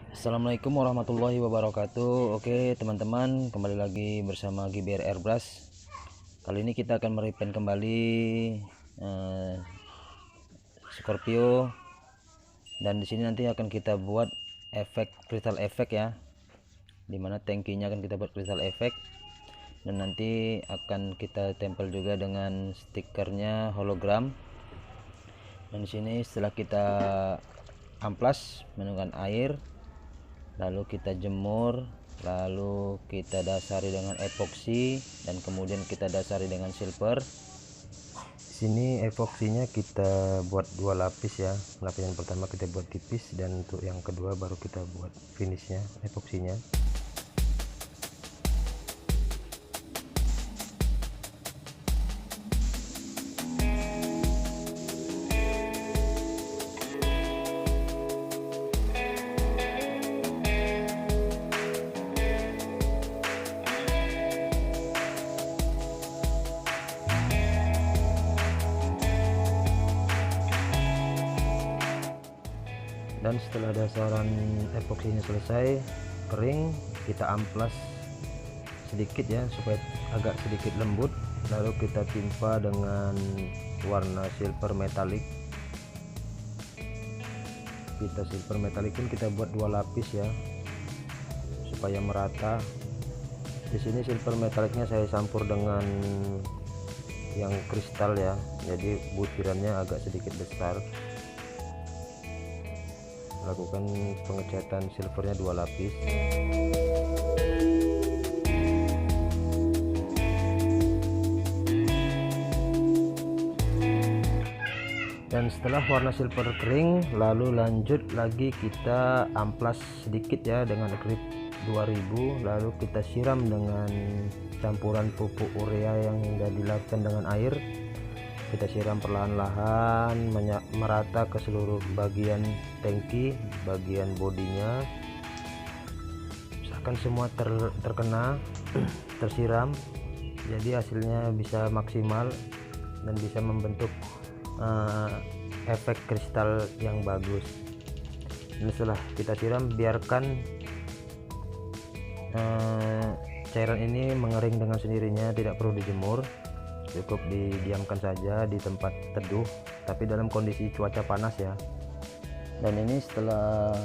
Assalamualaikum warahmatullahi wabarakatuh. Oke teman-teman, kembali lagi bersama GBR Airbrush. Kali ini kita akan merepaint kembali Scorpio, dan di sini nanti akan kita buat efek crystal effect ya, dimana tangkinya akan kita buat crystal effect, dan nanti akan kita tempel juga dengan stikernya hologram. Dan di sini setelah kita amplas menggunakan air, lalu kita jemur, lalu kita dasari dengan epoksi, dan kemudian kita dasari dengan silver. Di sini epoksinya kita buat dua lapis ya. Lapis yang pertama kita buat tipis, dan untuk yang kedua baru kita buat finishnya epoksinya. Dan setelah dasaran epoksinya selesai kering, kita amplas sedikit ya supaya agak sedikit lembut, lalu kita timpa dengan warna silver metalik. Kita silver metalikin, kita buat dua lapis ya supaya merata. Di sini silver metaliknya saya campur dengan yang kristal ya, jadi butirannya agak sedikit besar. Lakukan pengecatan silvernya dua lapis. Dan setelah warna silver kering, lalu lanjut lagi kita amplas sedikit ya dengan grip 2000, lalu kita siram dengan campuran pupuk urea yang sudah dilakukan dengan air. Kita siram perlahan-lahan merata ke seluruh bagian tangki, bagian bodinya, usahakan semua terkena tersiram, jadi hasilnya bisa maksimal dan bisa membentuk efek kristal yang bagus. Dan setelah kita siram, biarkan cairan ini mengering dengan sendirinya, tidak perlu dijemur, cukup didiamkan saja di tempat teduh tapi dalam kondisi cuaca panas ya. Dan ini setelah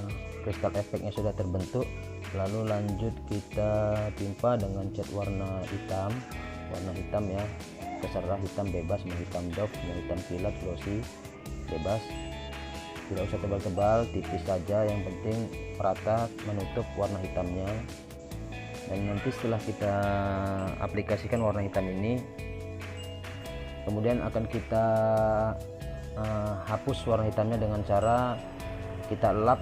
kristal efeknya sudah terbentuk, lalu lanjut kita timpa dengan cat warna hitam ya, terserah hitam bebas, mau hitam doff, mau hitam kilat, glossy, bebas, tidak usah tebal-tebal, tipis saja, yang penting rata menutup warna hitamnya. Dan nanti setelah kita aplikasikan warna hitam ini, kemudian akan kita hapus warna hitamnya dengan cara kita lap,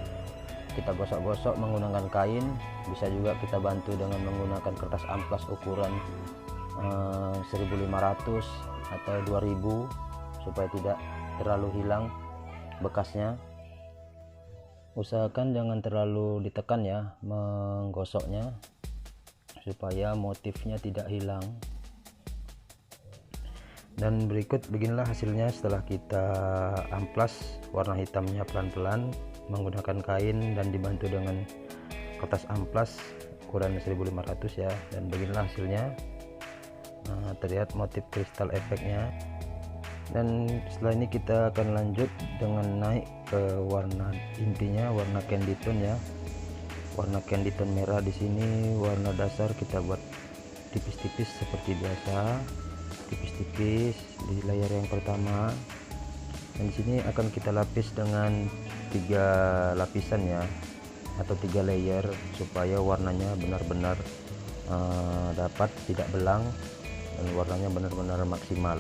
kita gosok-gosok menggunakan kain, bisa juga kita bantu dengan menggunakan kertas amplas ukuran 1500 atau 2000 supaya tidak terlalu hilang bekasnya. Usahakan jangan terlalu ditekan ya menggosoknya supaya motifnya tidak hilang. Dan berikut beginilah hasilnya setelah kita amplas warna hitamnya pelan-pelan menggunakan kain dan dibantu dengan kertas amplas ukuran 1500 ya. Dan beginilah hasilnya, terlihat motif kristal efeknya. Dan setelah ini kita akan lanjut dengan naik ke warna intinya, warna candy tone ya, warna candy tone merah. Di sini warna dasar kita buat tipis-tipis seperti biasa, tipis-tipis di layer yang pertama, dan di sini akan kita lapis dengan 3 lapisan ya, atau 3 layer supaya warnanya benar-benar dapat, tidak belang, dan warnanya benar-benar maksimal.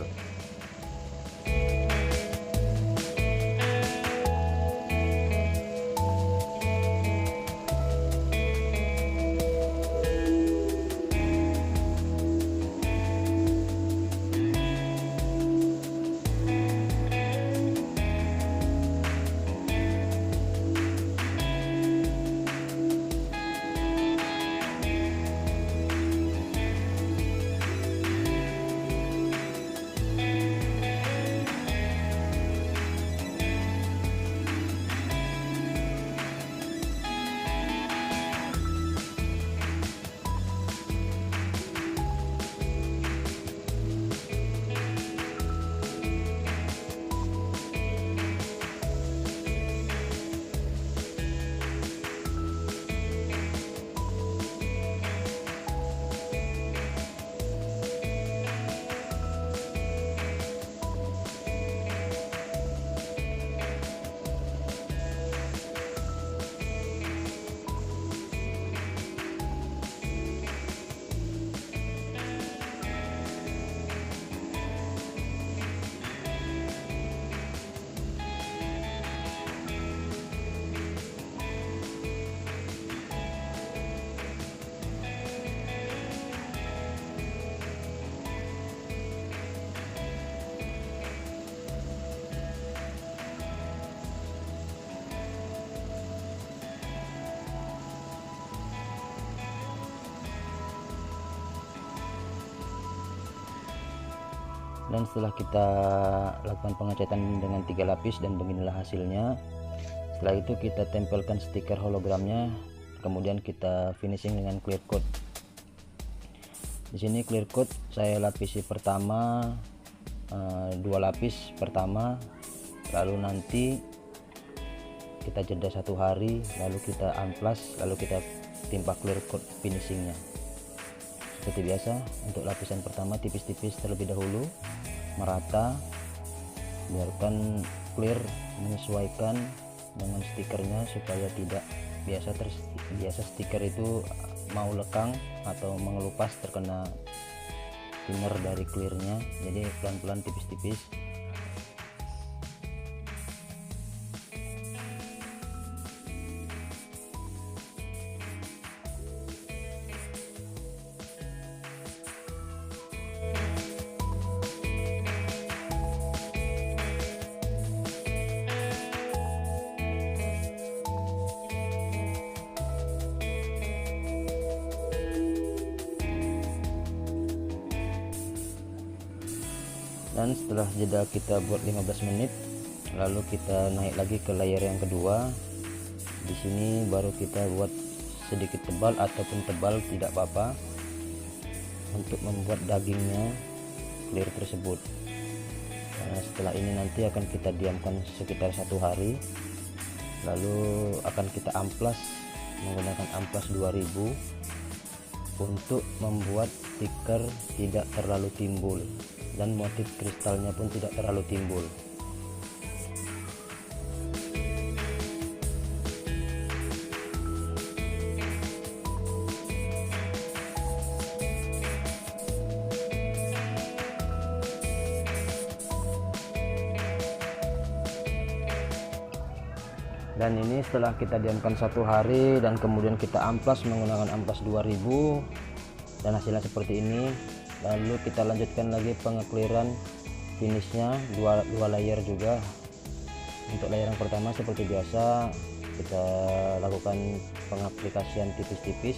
Dan setelah kita lakukan pengecatan dengan 3 lapis dan beginilah hasilnya. Setelah itu kita tempelkan stiker hologramnya, kemudian kita finishing dengan clear coat. Di sini clear coat saya lapisi pertama 2 lapis pertama, lalu nanti kita jeda 1 hari, lalu kita amplas, lalu kita timpa clear coat finishingnya. Seperti biasa, untuk lapisan pertama tipis-tipis terlebih dahulu, merata, biarkan clear menyesuaikan dengan stikernya supaya tidak biasa stiker itu mau lekang atau mengelupas terkena thinner dari clearnya. Jadi pelan-pelan tipis-tipis. Dan setelah jeda kita buat 15 menit, lalu kita naik lagi ke layer yang kedua. Di sini baru kita buat sedikit tebal ataupun tebal tidak apa-apa untuk membuat dagingnya clear tersebut. Nah, setelah ini nanti akan kita diamkan sekitar 1 hari, lalu akan kita amplas menggunakan amplas 2000 untuk membuat stiker tidak terlalu timbul dan motif kristalnya pun tidak terlalu timbul. Dan ini setelah kita diamkan 1 hari dan kemudian kita amplas menggunakan amplas 2000 dan hasilnya seperti ini. Lalu kita lanjutkan lagi pengekliran finishnya dua layer juga. Untuk layer yang pertama seperti biasa kita lakukan pengaplikasian tipis-tipis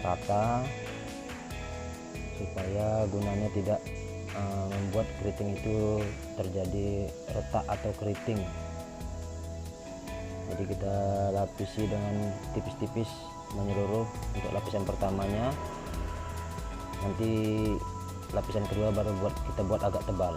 rata supaya gunanya tidak membuat keriting itu terjadi retak atau keriting. Jadi kita lapisi dengan tipis-tipis menyeluruh untuk lapisan pertamanya. Nanti lapisan kedua baru kita buat agak tebal.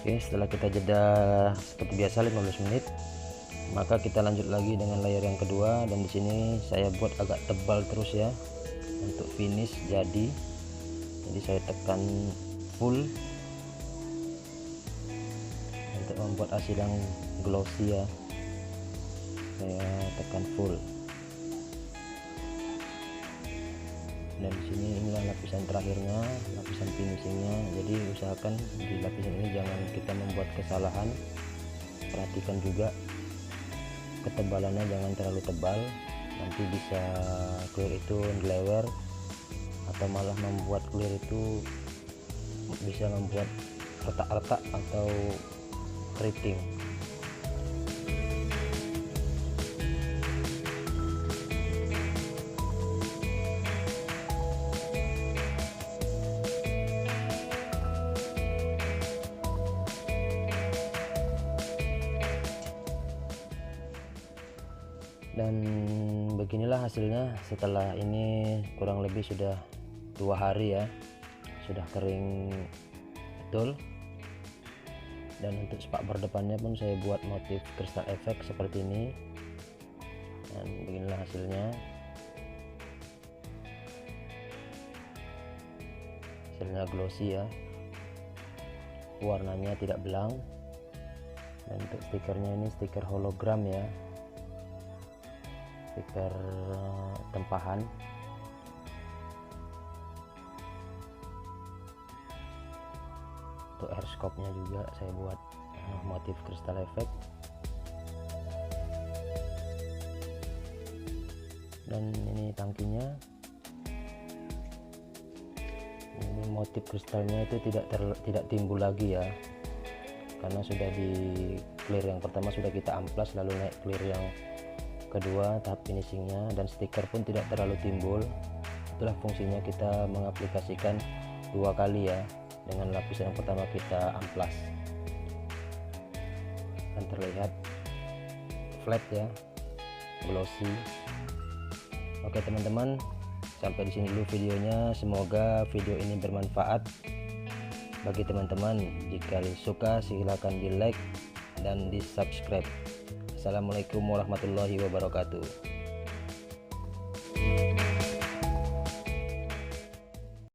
Oke, setelah kita jeda seperti biasa 15 menit, maka kita lanjut lagi dengan layer yang kedua. Dan di sini saya buat agak tebal terus ya untuk finish jadi. Jadi saya tekan full untuk membuat hasil yang glossy ya. Saya tekan full. Dan di sini inilah lapisan terakhirnya, lapisan finishingnya. Jadi usahakan di lapisan ini jangan kita membuat kesalahan. Perhatikan juga ketebalannya, jangan terlalu tebal, nanti bisa clear itu ngelewer atau malah membuat clear itu bisa membuat retak-retak atau keriting. Dan beginilah hasilnya setelah ini kurang lebih sudah 2 hari ya, sudah kering betul. Dan untuk spakbor depannya pun saya buat motif kristal efek seperti ini, dan beginilah hasilnya. Hasilnya glossy ya. warnanya tidak belang. Dan untuk stikernya ini stiker hologram ya, stiker tempahan. Untuk airscope-nya juga saya buat motif crystal effect. Dan ini tangkinya, ini motif kristalnya itu tidak timbul lagi ya, karena sudah di clear yang pertama, sudah kita amplas lalu naik clear yang kedua tahap finishingnya, dan stiker pun tidak terlalu timbul. Itulah fungsinya kita mengaplikasikan 2 kali ya. Dengan lapisan yang pertama kita amplas dan terlihat flat ya, glossy. Oke teman-teman, sampai di sini dulu videonya. Semoga video ini bermanfaat bagi teman-teman. Jika suka silahkan di like dan di subscribe. Assalamualaikum warahmatullahi wabarakatuh.